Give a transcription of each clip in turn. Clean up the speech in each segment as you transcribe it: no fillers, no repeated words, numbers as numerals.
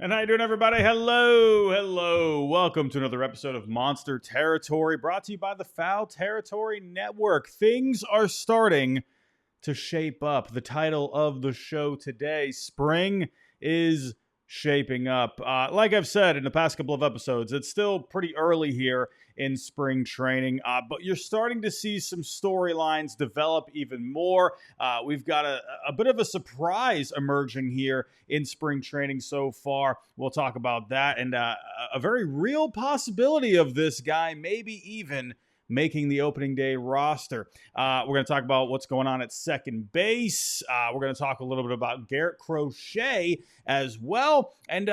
And how you doing, everybody? Hello. Welcome to another episode of Monster Territory, brought to you by the Foul Territory Network. Things are starting to shape up. The title of the show today, Spring is shaping up. Like I've said in the past couple of episodes, it's still pretty early here in spring training, but you're starting to see some storylines develop even more. We've got a bit of a surprise emerging here in spring training so far. We'll talk about that and a very real possibility of this guy maybe even making the opening day roster. We're going to talk about what's going on at second base. We're going to talk a little bit about Garrett Crochet as well. And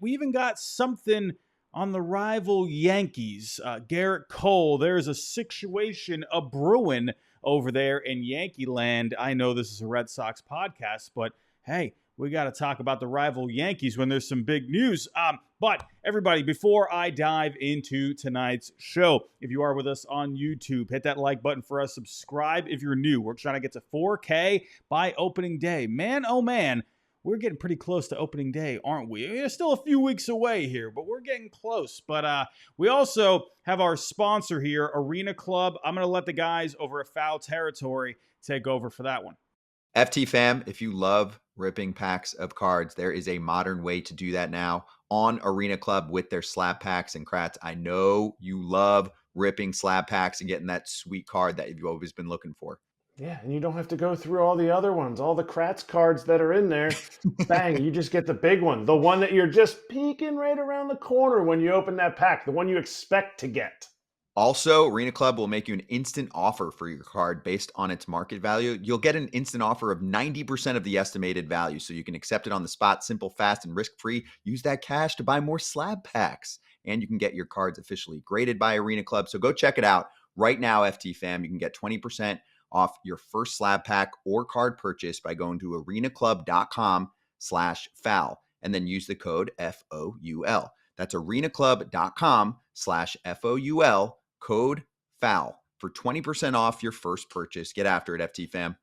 we even got something on the rival Yankees. Garrett Cole, there's a situation brewing over there in Yankee land. I know this is a Red Sox podcast, but hey, we got to talk about the rival Yankees when there's some big news. But everybody, before I dive into tonight's show, if you are with us on YouTube, hit that like button for us. Subscribe if you're new. We're trying to get to 4K by opening day. Man, oh man, we're getting pretty close to opening day, aren't we? It's still a few weeks away here, but we're getting close. But we also have our sponsor here, Arena Club. I'm going to let the guys over at Foul Territory take over for that one. FT fam, if you love ripping packs of cards, there is a modern way to do that now on Arena Club with their slab packs and crats. I know you love ripping slab packs and getting that sweet card that you've always been looking for. Yeah, and you don't have to go through all the other ones, all the crats cards that are in there. Bang, you just get the big one, the one that you're just peeking right around the corner when you open that pack, the one you expect to get. Also, Arena Club will make you an instant offer for your card based on its market value. You'll get an instant offer of 90% of the estimated value, so you can accept it on the spot, simple, fast, and risk-free. Use that cash to buy more slab packs, and you can get your cards officially graded by Arena Club. So go check it out right now, FT fam. You can get 20% off your first slab pack or card purchase by going to arenaclub.com/foul and then use the code FOUL. That's arenaclub.com/FOUL. Code FOUL for 20% off your first purchase. Get after it, FT fam.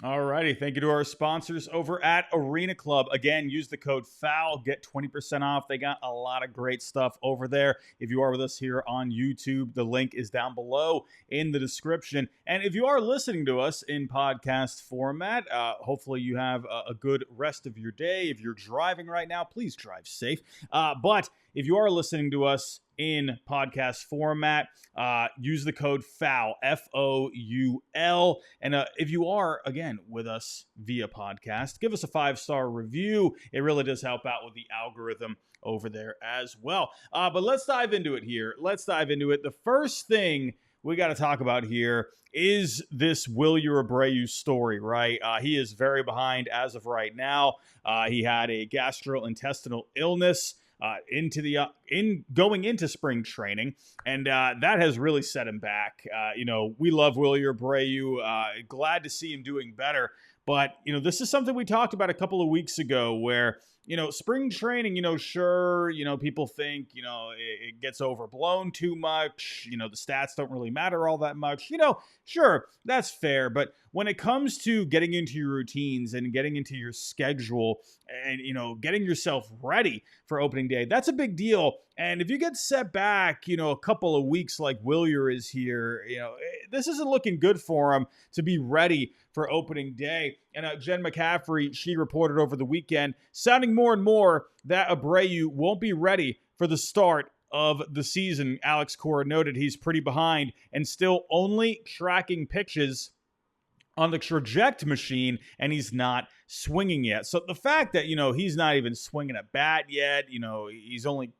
All righty. Thank you to our sponsors over at Arena Club. Again, use the code FOUL. Get 20% off. They got a lot of great stuff over there. If you are with us here on YouTube, the link is down below in the description. And if you are listening to us in podcast format, hopefully you have a good rest of your day. If you're driving right now, please drive safe. But if you are listening to us in podcast format, use the code FOUL, FOUL. And if you are, again, with us via podcast, give us a 5-star review. It really does help out with the algorithm over there as well. But let's dive into it here. The first thing we got to talk about here is this Wilyer Abreu story, right? He is very behind as of right now. He had a gastrointestinal illness going into spring training, and that has really set him back. We love Wilyer Abreu. Glad to see him doing better, but this is something we talked about a couple of weeks ago, where spring training, sure, people think it gets overblown too much. The stats don't really matter all that much. Sure, that's fair, but when it comes to getting into your routines and getting into your schedule and getting yourself ready for opening day, that's a big deal. And if you get set back, a couple of weeks like Wilyer is here, this isn't looking good for him to be ready for opening day. And Jen McCaffrey, she reported over the weekend, sounding more and more that Abreu won't be ready for the start of the season. Alex Cora noted he's pretty behind and still only tracking pitches on the traject machine, and he's not swinging yet. So the fact that, he's not even swinging a bat yet, he's only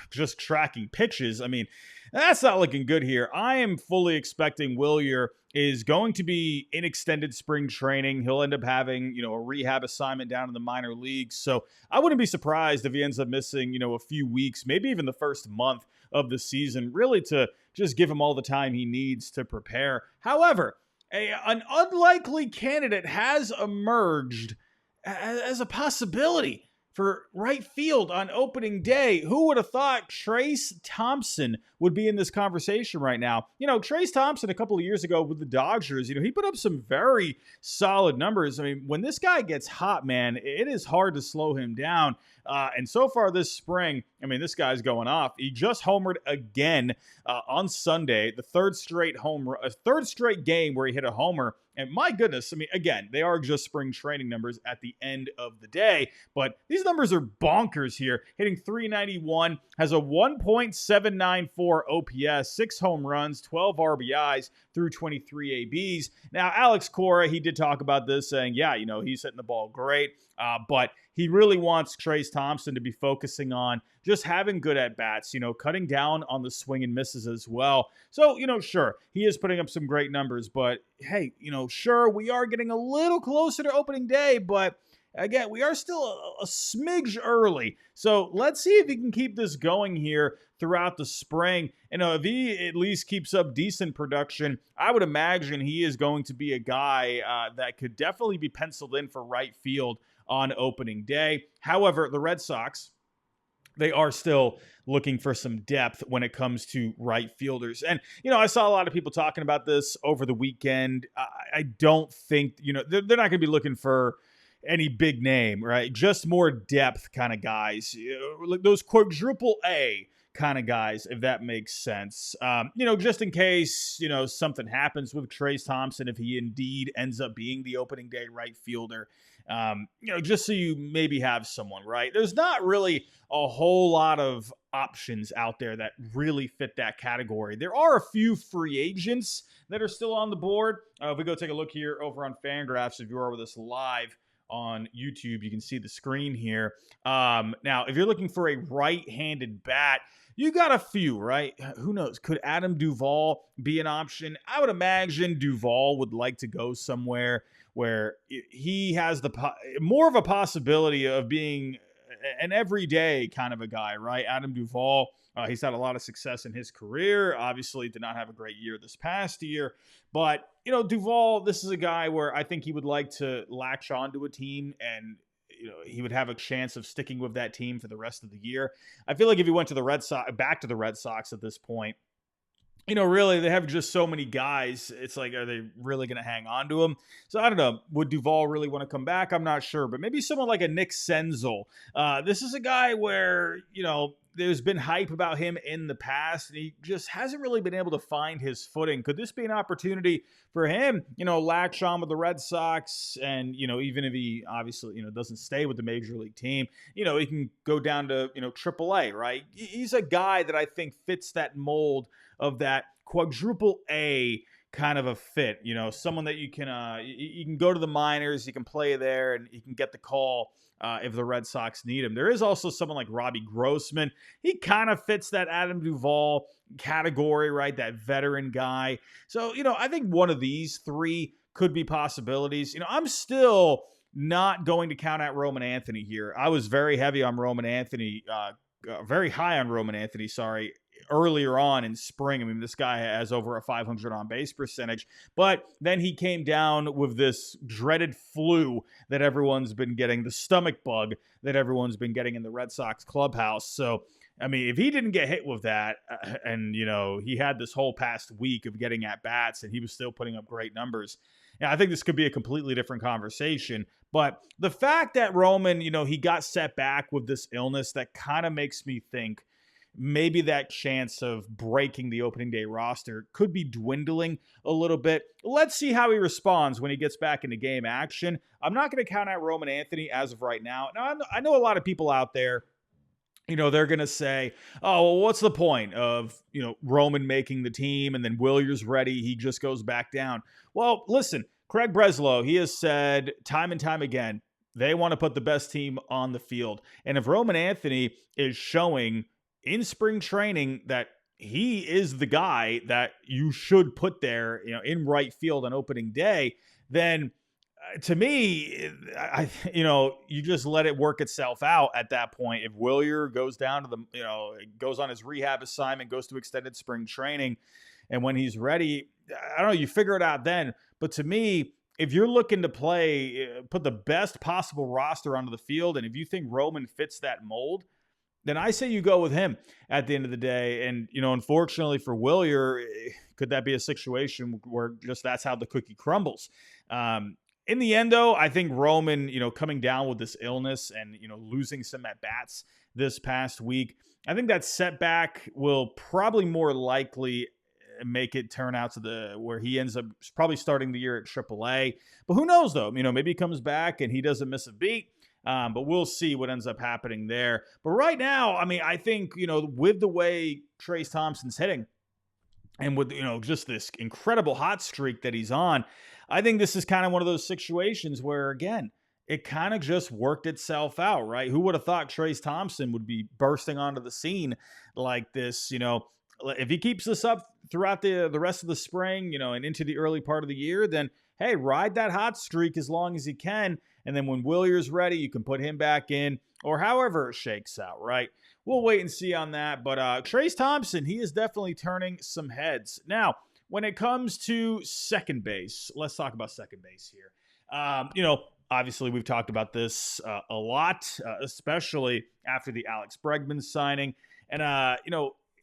just tracking pitches, I mean, that's not looking good here. I am fully expecting Wilyer is going to be in extended spring training. He'll end up having, a rehab assignment down in the minor leagues. So I wouldn't be surprised if he ends up missing, a few weeks, maybe even the first month of the season, really to just give him all the time he needs to prepare. However, an unlikely candidate has emerged as a possibility for right field on opening day. Who would have thought Trayce Thompson would be in this conversation right now? Trayce Thompson a couple of years ago with the Dodgers, he put up some very solid numbers. I mean, when this guy gets hot, man, it is hard to slow him down. And so far this spring, I mean, this guy's going off. He just homered again on Sunday, the third straight game where he hit a homer. And my goodness, I mean, again, they are just spring training numbers at the end of the day, but these numbers are bonkers here. Hitting .391, has a 1.794 OPS, 6 home runs, 12 RBIs through 23 ABs. Now, Alex Cora, he did talk about this, saying, yeah, he's hitting the ball great, but he really wants Trayce Thompson to be focusing on just having good at-bats, cutting down on the swing and misses as well. So, sure, he is putting up some great numbers, but hey, sure, we are getting a little closer to opening day, but again, we are still a smidge early. So let's see if he can keep this going here throughout the spring. If he at least keeps up decent production, I would imagine he is going to be a guy that could definitely be penciled in for right field on opening day. However, the Red Sox, they are still looking for some depth when it comes to right fielders. And, I saw a lot of people talking about this over the weekend. I don't think, they're not going to be looking for any big name, right? Just more depth kind of guys. Those quadruple A kind of guys, if that makes sense. Just in case, something happens with Trayce Thompson, if he indeed ends up being the opening day right fielder. Just so you maybe have someone, right? There's not really a whole lot of options out there that really fit that category. There are a few free agents that are still on the board. If we go take a look here over on Fangraphs, if you are with us live on YouTube, you can see the screen here. Now, if you're looking for a right-handed bat, you got a few, right? Who knows? Could Adam Duvall be an option? I would imagine Duvall would like to go somewhere where he has more of a possibility of being an everyday kind of a guy, right? Adam Duvall, he's had a lot of success in his career. Obviously did not have a great year this past year. But, Duvall, this is a guy where I think he would like to latch onto a team and he would have a chance of sticking with that team for the rest of the year. I feel like if he went to back to the Red Sox at this point, really, they have just so many guys. It's like, are they really going to hang on to him? So I don't know. Would Duvall really want to come back? I'm not sure. But maybe someone like a Nick Senzel. This is a guy where, there's been hype about him in the past, and he just hasn't really been able to find his footing. Could this be an opportunity for him, latch on with the Red Sox? And, even if he obviously, doesn't stay with the major league team, he can go down to, AAA, right? He's a guy that I think fits that mold of that quadruple A kind of a fit, someone that you can go to the minors, you can play there, and you can get the call if the Red Sox need him. There is also someone like Robbie Grossman. He kind of fits that Adam Duvall category, right? That veteran guy. So, I think one of these three could be possibilities. I'm still not going to count out Roman Anthony here. I was very heavy on Roman Anthony, very high on Roman Anthony, earlier on in spring. I mean, this guy has over a 500 on base percentage, but then he came down with this dreaded flu that everyone's been getting, the stomach bug that everyone's been getting in the Red Sox clubhouse. So, I mean, if he didn't get hit with that and, he had this whole past week of getting at bats and he was still putting up great numbers, I think this could be a completely different conversation. But the fact that Roman, he got set back with this illness, that kind of makes me think maybe that chance of breaking the opening day roster could be dwindling a little bit. Let's see how he responds when he gets back into game action. I'm not going to count out Roman Anthony as of right now. Now, I know a lot of people out there, they're going to say, oh, well, what's the point of, Roman making the team and then Willier's ready, he just goes back down. Well, listen, Craig Breslow, he has said time and time again, they want to put the best team on the field. And if Roman Anthony is showing in spring training that he is the guy that you should put there, in right field on opening day, then to me, you just let it work itself out at that point. If Willier goes down to goes on his rehab assignment, goes to extended spring training, and when he's ready, I don't know, you figure it out then. But to me, if you're looking to put the best possible roster onto the field, and if you think Roman fits that mold, then I say you go with him at the end of the day. And, unfortunately for Willier, could that be a situation where just that's how the cookie crumbles? In the end, though, I think Roman, coming down with this illness and, losing some at-bats this past week, I think that setback will probably more likely make it turn out to where he ends up probably starting the year at AAA. But who knows, though? Maybe he comes back and he doesn't miss a beat. But we'll see what ends up happening there. But right now, I think, with the way Trayce Thompson's hitting and with, just this incredible hot streak that he's on, I think this is kind of one of those situations where, again, it kind of just worked itself out, right? Who would have thought Trayce Thompson would be bursting onto the scene like this? If he keeps this up throughout the rest of the spring, and into the early part of the year, then, hey, ride that hot streak as long as you can. And then when Willier's ready, you can put him back in, or however it shakes out, right? We'll wait and see on that. But Trayce Thompson, he is definitely turning some heads. Now, when it comes to second base, let's talk about second base here. Obviously, we've talked about this a lot, especially after the Alex Bregman signing. And,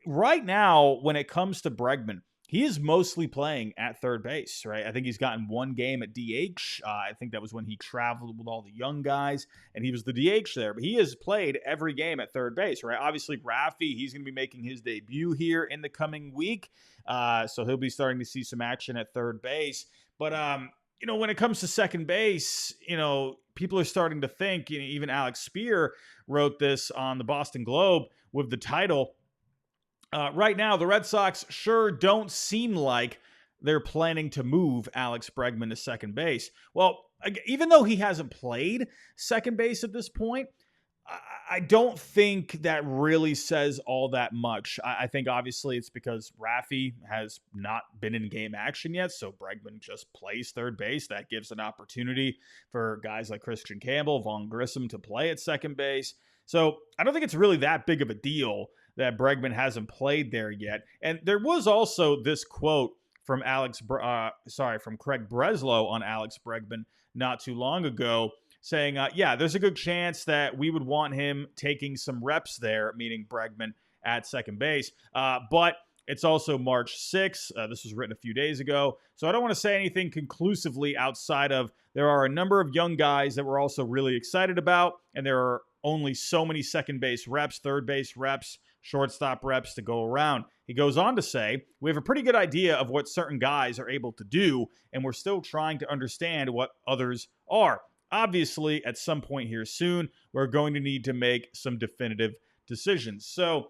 right now, when it comes to Bregman, he is mostly playing at third base, right? I think he's gotten one game at DH. I think that was when he traveled with all the young guys, and he was the DH there. But he has played every game at third base, right? Obviously, Rafi, he's going to be making his debut here in the coming week. So he'll be starting to see some action at third base. But, when it comes to second base, people are starting to think, even Alex Spear wrote this on the Boston Globe with the title, right now, the Red Sox sure don't seem like they're planning to move Alex Bregman to second base. Well, even though he hasn't played second base at this point, I don't think that really says all that much. I think obviously it's because Rafi has not been in game action yet, so Bregman just plays third base. That gives an opportunity for guys like Christian Campbell, Vaughn Grissom to play at second base. So I don't think it's really that big of a deal that Bregman hasn't played there yet. And there was also this quote from from Craig Breslow on Alex Bregman not too long ago saying, there's a good chance that we would want him taking some reps there, meaning Bregman at second base. But it's also March 6th. This was written a few days ago. So I don't want to say anything conclusively outside of there are a number of young guys that we're also really excited about, and there are only so many second base reps, third base reps, shortstop reps to go around. He goes on to say, we have a pretty good idea of what certain guys are able to do, and we're still trying to understand what others are. Obviously, at some point here soon, we're going to need to make some definitive decisions. So,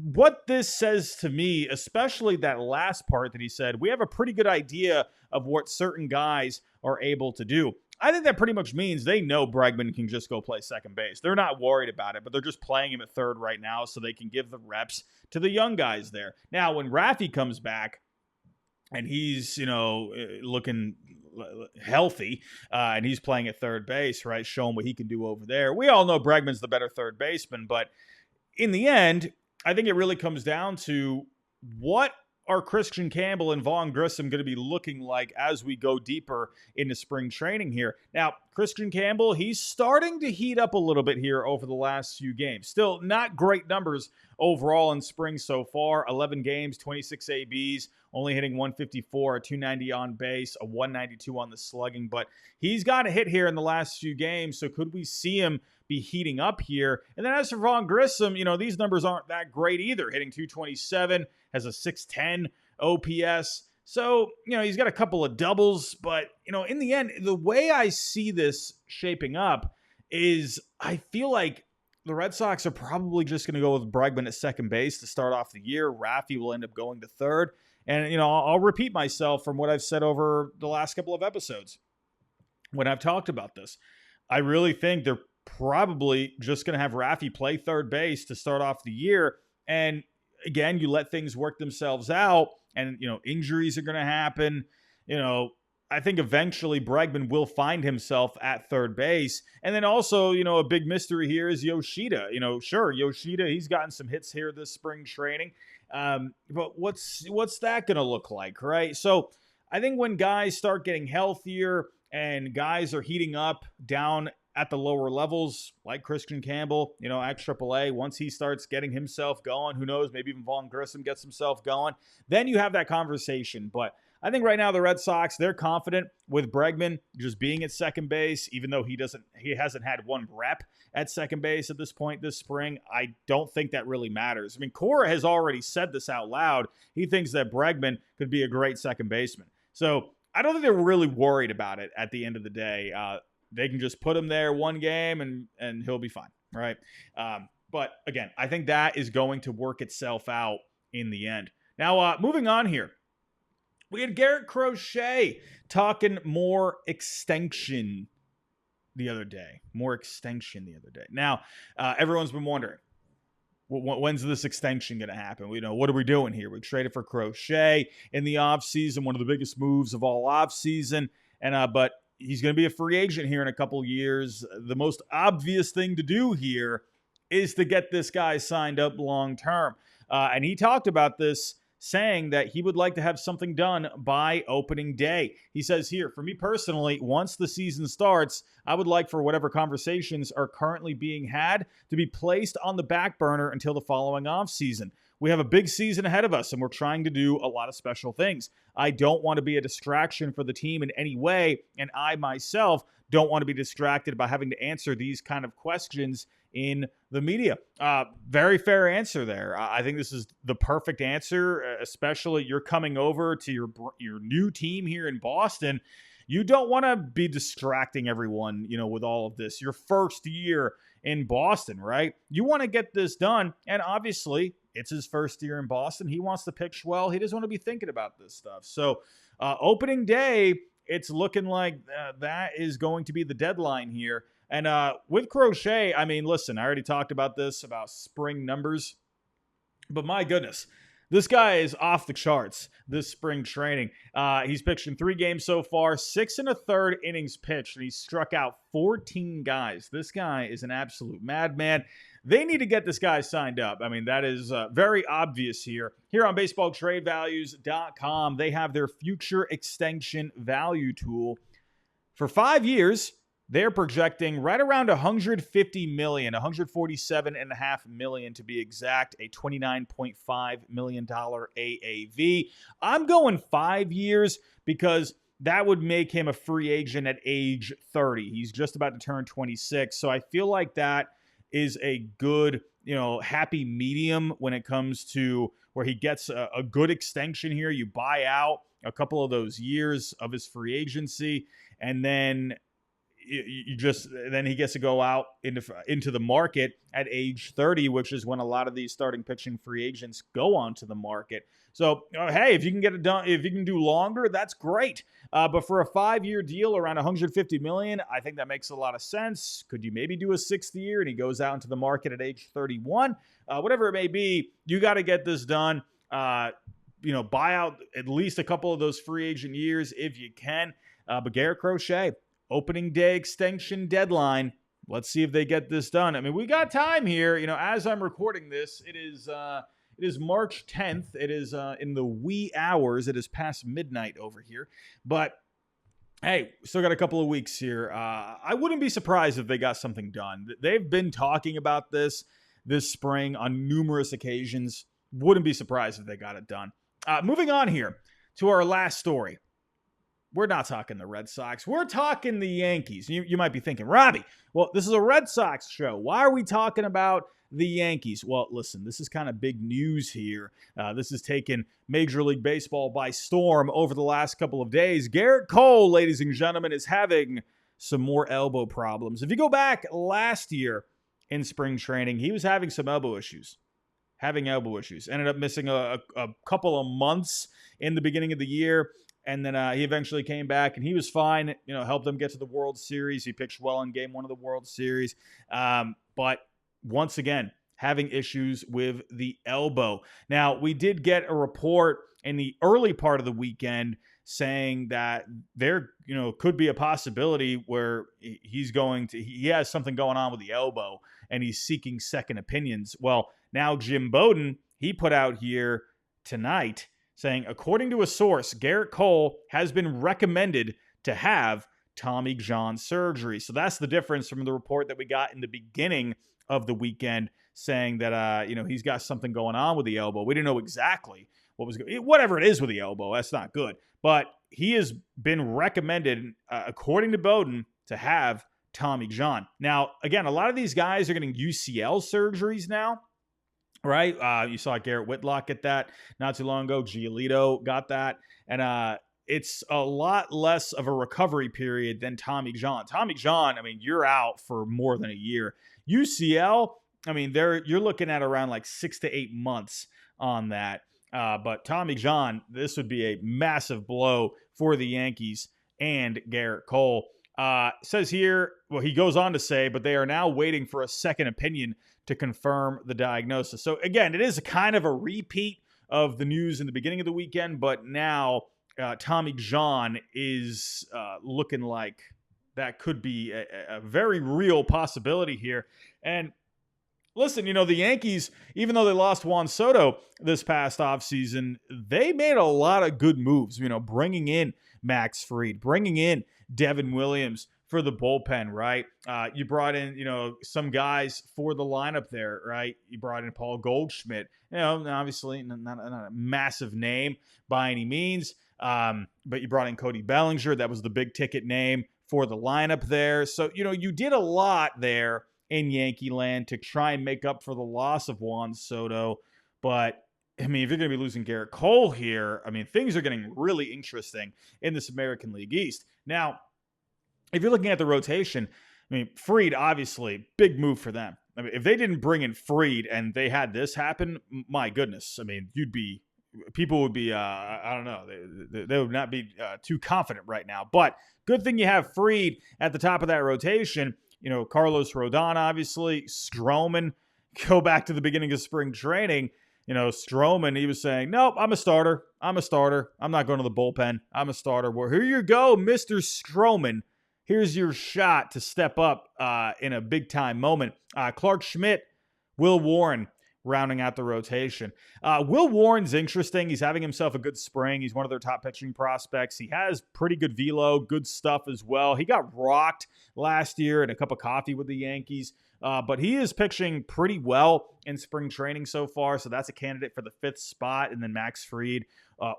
what this says to me, especially that last part that he said, we have a pretty good idea of what certain guys are able to do. I think that pretty much means they know Bregman can just go play second base. They're not worried about it, but they're just playing him at third right now so they can give the reps to the young guys there. Now, when Rafi comes back and he's, looking healthy and he's playing at third base, right, showing what he can do over there. We all know Bregman's the better third baseman, but in the end, I think it really comes down to what are Christian Campbell and Vaughn Grissom going to be looking like as we go deeper into spring training here. Now, Christian Campbell, he's starting to heat up a little bit here over the last few games. Still not great numbers overall in spring so far. 11 games, 26 ABs, only hitting 154, a 290 on base, a 192 on the slugging. But he's got a hit here in the last few games, so could we see him be heating up here? And then as for Vaughn Grissom, these numbers aren't that great either. Hitting 227, has a 610 OPS. So, he's got a couple of doubles, but, in the end, the way I see this shaping up is I feel like the Red Sox are probably just going to go with Bregman at second base to start off the year. Rafi will end up going to third. And, I'll repeat myself from what I've said over the last couple of episodes when I've talked about this. I really think they're probably just going to have Rafi play third base to start off the year. And again, you let things work themselves out and, injuries are going to happen. I think eventually Bregman will find himself at third base. And then also, a big mystery here is Yoshida. Sure, Yoshida, he's gotten some hits here this spring training. But what's that going to look like, right? So I think when guys start getting healthier and guys are heating up down at the lower levels, like Christian Campbell, at AAA, once he starts getting himself going, who knows, maybe even Vaughn Grissom gets himself going, then you have that conversation. But I think right now the Red Sox, they're confident with Bregman just being at second base, even though he hasn't had one rep at second base at this point this spring. I don't think that really matters. I mean, Cora has already said this out loud. He thinks that Bregman could be a great second baseman. So I don't think they're really worried about it at the end of the day. They can just put him there one game and he'll be fine, right? But again, I think that is going to work itself out in the end. Now, moving on here. We had Garrett Crochet talking more extension the other day. Now, everyone's been wondering, when's this extension going to happen? What are we doing here? We traded for Crochet in the offseason, one of the biggest moves of all offseason. But he's going to be a free agent here in a couple years. The most obvious thing to do here is to get this guy signed up long term. And he talked about this, saying that he would like to have something done by opening day. He says here, for me personally, once the season starts, I would like for whatever conversations are currently being had to be placed on the back burner until the following offseason. We have a big season ahead of us, and we're trying to do a lot of special things. I don't want to be a distraction for the team in any way, and I myself don't want to be distracted by having to answer these kind of questions in the media. Very fair answer there. I think this is the perfect answer, especially you're coming over to your new team here in Boston. You don't want to be distracting everyone, with all of this. Your first year in Boston, right? You want to get this done, and obviously it's his first year in Boston. He wants to pitch well. He doesn't want to be thinking about this stuff. So opening day, it's looking like that is going to be the deadline here. And with Crochet, I mean, listen, I already talked about this, about spring numbers. But my goodness, this guy is off the charts this spring training. He's pitched in 3 games so far, 6 1/3 innings pitched, and he's struck out 14 guys. This guy is an absolute madman. They need to get this guy signed up. I mean, that is very obvious here. Here on BaseballTradeValues.com, they have their future extension value tool. For 5 years, they're projecting right around $150 million, $147.5 million to be exact, a $29.5 million AAV. I'm going 5 years because that would make him a free agent at age 30. He's just about to turn 26. So I feel like that is a good, happy medium when it comes to where he gets a good extension here. You buy out a couple of those years of his free agency, and then then he gets to go out into the market at age 30, which is when a lot of these starting pitching free agents go onto the market. So, hey, if you can get it done, if you can do longer, that's great. But for a 5-year deal around $150 million, I think that makes a lot of sense. Could you maybe do a 6th year and he goes out into the market at age 31? Whatever it may be, you got to get this done. Buy out at least a couple of those free agent years if you can. But Garrett Crochet, opening day extension deadline. Let's see if they get this done. I mean, we got time here. As I'm recording this, it is March 10th. It is in the wee hours. It is past midnight over here. But hey, still got a couple of weeks here. I wouldn't be surprised if they got something done. They've been talking about this spring on numerous occasions. Wouldn't be surprised if they got it done. Moving on here to our last story. We're not talking the Red Sox. We're talking the Yankees. You might be thinking, Robbie, well, this is a Red Sox show. Why are we talking about the Yankees? Well, listen, this is kind of big news here. This has taken Major League Baseball by storm over the last couple of days. Gerrit Cole, ladies and gentlemen, is having some more elbow problems. If you go back last year in spring training, he was having some elbow issues. Ended up missing a couple of months in the beginning of the year. And then he eventually came back, and he was fine. Helped them get to the World Series. He pitched well in Game 1 of the World Series. But once again, having issues with the elbow. Now, we did get a report in the early part of the weekend saying that there, could be a possibility where he has something going on with the elbow, and he's seeking second opinions. Well, now Jim Bowden, he put out here tonight saying, according to a source, Garrett Cole has been recommended to have Tommy John surgery. So that's the difference from the report that we got in the beginning of the weekend saying that, he's got something going on with the elbow. We didn't know exactly whatever it is with the elbow. That's not good. But he has been recommended, according to Bowden, to have Tommy John. Now, again, a lot of these guys are getting UCL surgeries now, right? You saw Garrett Whitlock get that not too long ago. Giolito got that. And it's a lot less of a recovery period than Tommy John. Tommy John, you're out for more than a year. UCL, you're looking at around like 6 to 8 months on that. But Tommy John, this would be a massive blow for the Yankees and Garrett Cole. Says here, well, he goes on to say, but they are now waiting for a second opinion to confirm the diagnosis. So again, it is a kind of a repeat of the news in the beginning of the weekend, but now Tommy John is looking like that could be a very real possibility here. And listen, the Yankees, even though they lost Juan Soto this past offseason, they made a lot of good moves, bringing in Max Fried, bringing in Devin Williams for the bullpen, right? You brought in, some guys for the lineup there, right? You brought in Paul Goldschmidt, obviously not a massive name by any means, but you brought in Cody Bellinger. That was the big ticket name for the lineup there. So, you did a lot there in Yankee land to try and make up for the loss of Juan Soto. But, if you're going to be losing Garrett Cole here, things are getting really interesting in this American League East. Now, if you're looking at the rotation, Fried, obviously, big move for them. If they didn't bring in Fried and they had this happen, my goodness, people would be, I don't know, they would not be too confident right now. But good thing you have Fried at the top of that rotation. Carlos Rodon, obviously, Stroman. Go back to the beginning of spring training. Stroman, he was saying, nope, I'm a starter. I'm not going to the bullpen. I'm a starter. Well, here you go, Mr. Stroman. Here's your shot to step up in a big-time moment. Clark Schmidt, Will Warren, rounding out the rotation. Will Warren's interesting. He's having himself a good spring. He's one of their top pitching prospects. He has pretty good velo, good stuff as well. He got rocked last year in a cup of coffee with the Yankees, but he is pitching pretty well in spring training so far, so that's a candidate for the 5th spot. And then Max Fried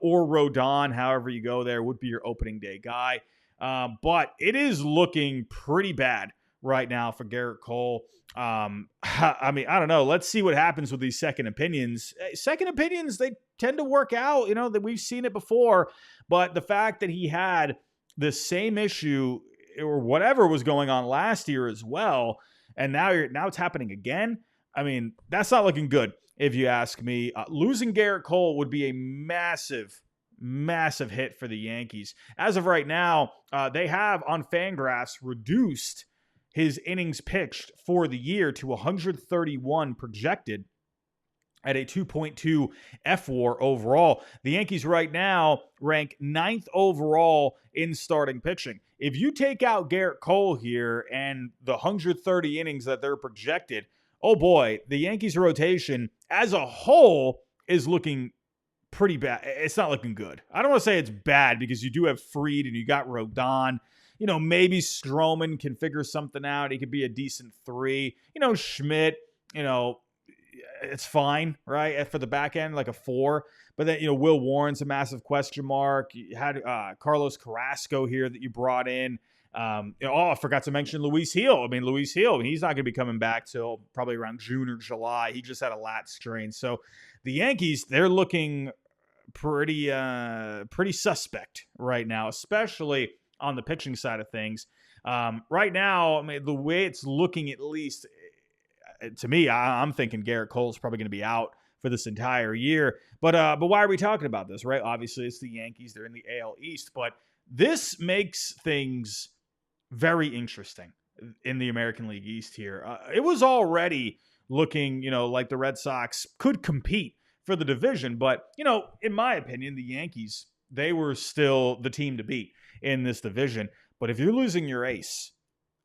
or Rodon, however you go there, would be your opening day guy. But it is looking pretty bad right now for Garrett Cole. I don't know. Let's see what happens with these second opinions. Second opinions, they tend to work out, that we've seen it before. But the fact that he had the same issue or whatever was going on last year as well, and now it's happening again. That's not looking good, if you ask me. Losing Garrett Cole would be a massive hit for the Yankees. As of right now, they have on Fangraphs reduced his innings pitched for the year to 131 projected at a 2.2 FWAR overall. The Yankees right now rank 9th overall in starting pitching. If you take out Garrett Cole here and the 130 innings that they're projected, oh boy, the Yankees rotation as a whole is looking pretty bad. It's not looking good. I don't want to say it's bad because you do have Fried and you got Rodon. Maybe Stroman can figure something out. He could be a decent 3. Schmidt, it's fine, right? For the back end, like a 4. But then, Will Warren's a massive question mark. You had Carlos Carrasco here that you brought in. I forgot to mention Luis Gil. Luis Gil, he's not going to be coming back till probably around June or July. He just had a lat strain. So the Yankees, they're looking pretty suspect right now, especially on the pitching side of things. Right now, the way it's looking, at least to me, I'm thinking Garrett Cole's probably going to be out for this entire year. But why are we talking about this, right? Obviously, it's the Yankees. They're in the AL East. But this makes things very interesting in the American League East here. It was already looking, like the Red Sox could compete for the division. But, in my opinion, the Yankees, they were still the team to beat in this division. But if you're losing your ace,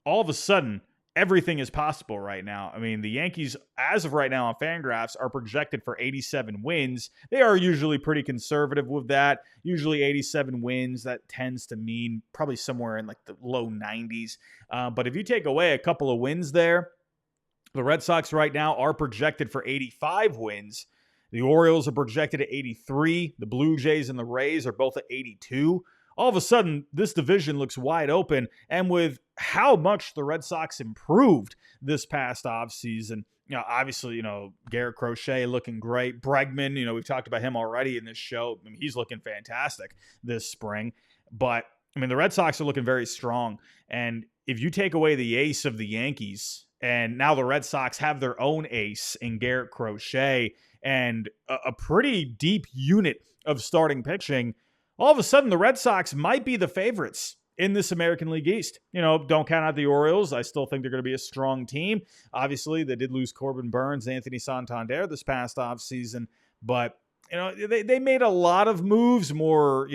all of a sudden, everything is possible right now. I mean, the Yankees, as of right now on Fangraphs, are projected for 87 wins. They are usually pretty conservative with that. Usually 87 wins, that tends to mean probably somewhere in like the low 90s. But if you take away a couple of wins there, the Red Sox right now are projected for 85 wins. The Orioles are projected at 83. The Blue Jays and the Rays are both at 82. All of a sudden, this division looks wide open. And with how much the Red Sox improved this past offseason, obviously, Garrett Crochet looking great. Bregman, we've talked about him already in this show. I mean, he's looking fantastic this spring. But, the Red Sox are looking very strong. And if you take away the ace of the Yankees, and now the Red Sox have their own ace in Garrett Crochet and a pretty deep unit of starting pitching, all of a sudden the Red Sox might be the favorites in this American League East. Don't count out the Orioles. I still think they're going to be a strong team. Obviously, they did lose Corbin Burns, Anthony Santander this past offseason, but they made a lot of moves, more,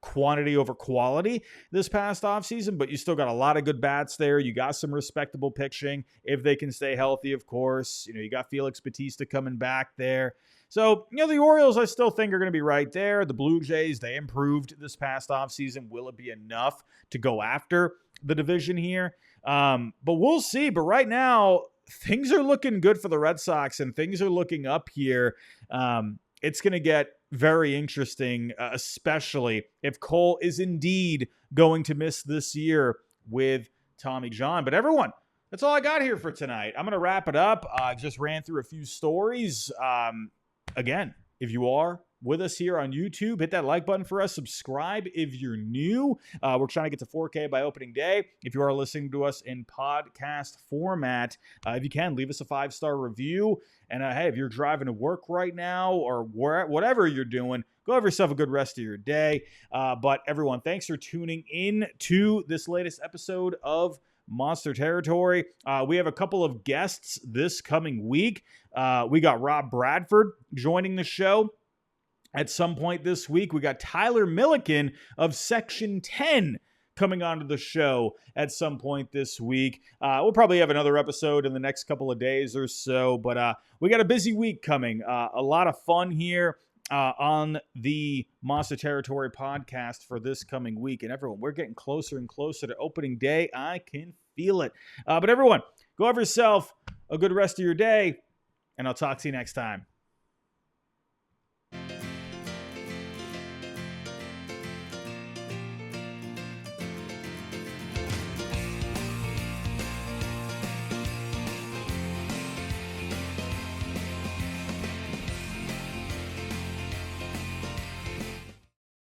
quantity over quality this past offseason, but you still got a lot of good bats there. You got some respectable pitching if they can stay healthy, of course. You got Felix Bautista coming back there. So, the Orioles, I still think are going to be right there. The Blue Jays, they improved this past offseason. Will it be enough to go after the division here? But we'll see. But right now, things are looking good for the Red Sox, and things are looking up here. It's going to get very interesting, especially if Cole is indeed going to miss this year with Tommy John. But everyone, that's all I got here for tonight. I'm going to wrap it up. I just ran through a few stories. Again, if you are with us here on YouTube, hit that like button for us. Subscribe if you're new. We're trying to get to 4K by opening day. If you are listening to us in podcast format, if you can, leave us a 5-star review. And hey, if you're driving to work right now or whatever you're doing, go have yourself a good rest of your day. But everyone, thanks for tuning in to this latest episode of Monster Territory. We have a couple of guests this coming week. We got Rob Bradford joining the show at some point this week. We got Tyler Milliken of Section 10 coming onto the show at some point this week. We'll probably have another episode in the next couple of days or so, but we got a busy week coming. A lot of fun here on the Monster Territory podcast for this coming week. And everyone, we're getting closer and closer to opening day. I can feel it. But everyone, go have yourself a good rest of your day, and I'll talk to you next time.